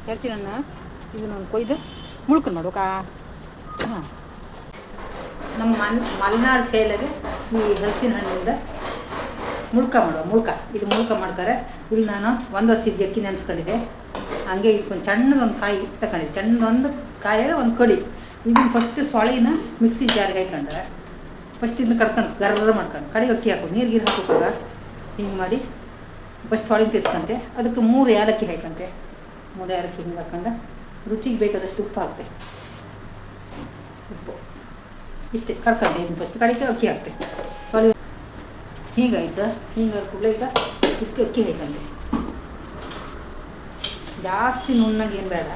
ಹೇಳ್ತೀನಿ ಅಣ್ಣ. ಇದನ್ನು ಕೊಯ್ದು ಮುಳ್ಕೊಂಡು ಮಾಡ್ಬೇಕಾ? ಹಾಂ, ನಮ್ಮ ಮಲೆನಾಡು ಶೈಲಿಗೆ ಈ ಹಲಸಿನ ಹಣ್ಣಿಂದ ಇದು ಮುಳ್ಕ ಮಾಡ್ತಾರೆ. ಇಲ್ಲಿ ನಾನು ಒಂದು ವರ್ಷದ ಅಕ್ಕಿ ನೆನೆಸ್ಕೊಂಡಿದ್ದೆ. ಹಂಗೆ ಇದಕ್ಕೊಂದು ಸಣ್ಣದೊಂದು ಕಾಯಿ ತಗೊಂಡಿದ್ದೆ. ಸಣ್ಣದೊಂದು ಕಾಯಾಗ ಒಂದು ಕಡಿ. ಇದನ್ನು ಫಸ್ಟ್ ಸೊಳೆನ ಮಿಕ್ಸಿ ಜಾರಿಗೆ ಹಾಕೊಂಡ್ರೆ ಫಸ್ಟ್ ಇದನ್ನ ಕಡ್ಕೊಂಡು ಗರ್ರ ಮಾಡ್ಕೊಂಡು ಕಡೆಗೆ ಅಕ್ಕಿ ಹಾಕೋದು, ನೀರು ಹಾಕೋಕ್ಕಾಗ ಹಿಂಗೆ ಮಾಡಿ ಫಸ್ಟ್ ಸೊಳೆನ ತಿಸ್ಕೊಂತೆ. ಅದಕ್ಕೆ 3 ಏಲಕ್ಕಿ ಹಾಕಂತೆ. 3 ಏಲಕ್ಕಿ ಹಿಂಗೆ ಹಾಕೊಂಡು ರುಚಿಗೆ ಬೇಕಾದಷ್ಟು ಉಪ್ಪು ಹಾಕ್ತೆ. ಉಪ್ಪು ಇಷ್ಟೇ ಕಡ್ಕೊಂಡೆ. ಇದನ್ನು ಫಸ್ಟ್ ಕಡೆಗೆ ಅಕ್ಕಿ ಹಾಕ್ತೆ. ಸೊಳೆ ಹೀಗಾಯ್ತು. ಹಿಂಗೆ ಕೂಡಲೇ ಈಗ ಇದಕ್ಕೆ ಅಕ್ಕಿ ಹಾಕಂತೆ. ಜಾಸ್ತಿ ನುಣ್ಣಗೆ ಏನು ಬೇಡ.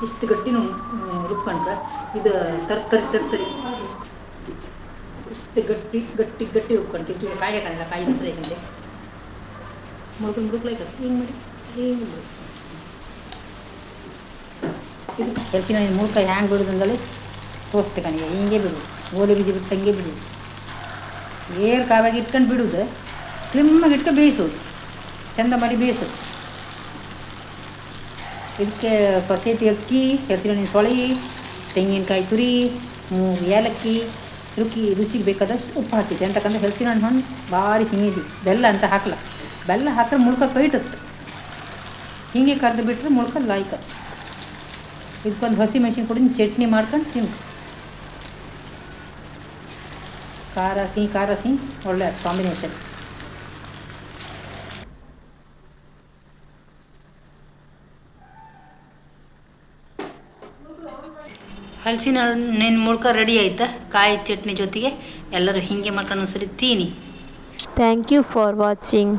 ಇಷ್ಟು ಗಟ್ಟಿ ರುಬ್ಕೊಂಡ್ಕ ಇದು ತರ್ತರಿ ಇಷ್ಟು ಗಟ್ಟಿ ರುಬ್ಕೊಂಡ್ಕೆ ಕಾಯಿ ಹಾಕಲ್ಲ. ಕಾಯಿ ಮೊಸರು ಹಾಕಂತೆ ಮುಳುಕ್ಲೈಕ ಹಿಂಗೆ ಮಾಡಿ ಹಿಂಗೆ ಮಾಡಿ ಇದು ಹಲಸಿನ ಮುಳ್ಕಾಯಿ ಹ್ಯಾಂಗೆ ಬಿಡೋದು ಅಂದೇಳಿ ತೋರಿಸ್ತೆ ಕಣಿಗೆ. ಹಿಂಗೆ ಬಿಡು, ಗೋಧಿ ಬೀಜ ಬಿಟ್ಟು ಹಂಗೆ ಬಿಡು. ಏರು ಕಾವಾಗಿ ಇಟ್ಕೊಂಡು ಬಿಡೋದು, ಸ್ಲಿಮ್ಮಾಗಿ ಇಟ್ಕೊಂಡು ಬೇಯಿಸೋದು, ಚೆಂದ ಮಾಡಿ ಬೇಯಿಸೋದು. ಇದಕ್ಕೆ ಸೊಸೈಟಿ ಅಕ್ಕಿ, ಹಲಸಿನ ಹಣ್ಣಿನ ಸೊಳೆ, ತೆಂಗಿನಕಾಯಿ ತುರಿ, 3 ಏಲಕ್ಕಿ, ರುಚಿಗೆ ಬೇಕಾದಷ್ಟು ಉಪ್ಪು ಹಾಕಿದ್ದೆ. ಅಂತಕ್ಕಂಥ ಹಲಸಿನ ಹಣ್ಣು ಭಾರಿ ಸಿಹಿದಿ. ಬೆಲ್ಲ ಅಂತ ಹಾಕಲ್ಲ. ಬೆಲ್ಲ ಹಾಕಿದ್ರೆ ಮುಳ್ಕ ಕೈಟುತ್ತೆ. ಹೀಗೆ ಕರೆದು ಬಿಟ್ಟರೆ ಮುಳ್ಕ ಲಾಯ್ಕ. ಇದಕ್ಕೊಂದು ಹಸಿ ಮೆಣಸಿನ ಪುಡಿ ಚಟ್ನಿ ಮಾಡ್ಕೊಂಡು ತಿನ್ನು. ಖಾರ ಸಿಹಿ ಒಳ್ಳೆ ಕಾಂಬಿನೇಷನ್. ಹಲಸಿನ ಹಣ್ಣಿನ ಮುಳ್ಕ ರೆಡಿ ಆಯ್ತಾ? ಕಾಯಿ ಚಟ್ನಿ ಜೊತೆಗೆ ಎಲ್ಲರೂ ಹೀಗೆ ಮಾಡ್ಕೊಂಡು ಒಂದ್ಸರಿ ತೀನಿ. Thank you for watching.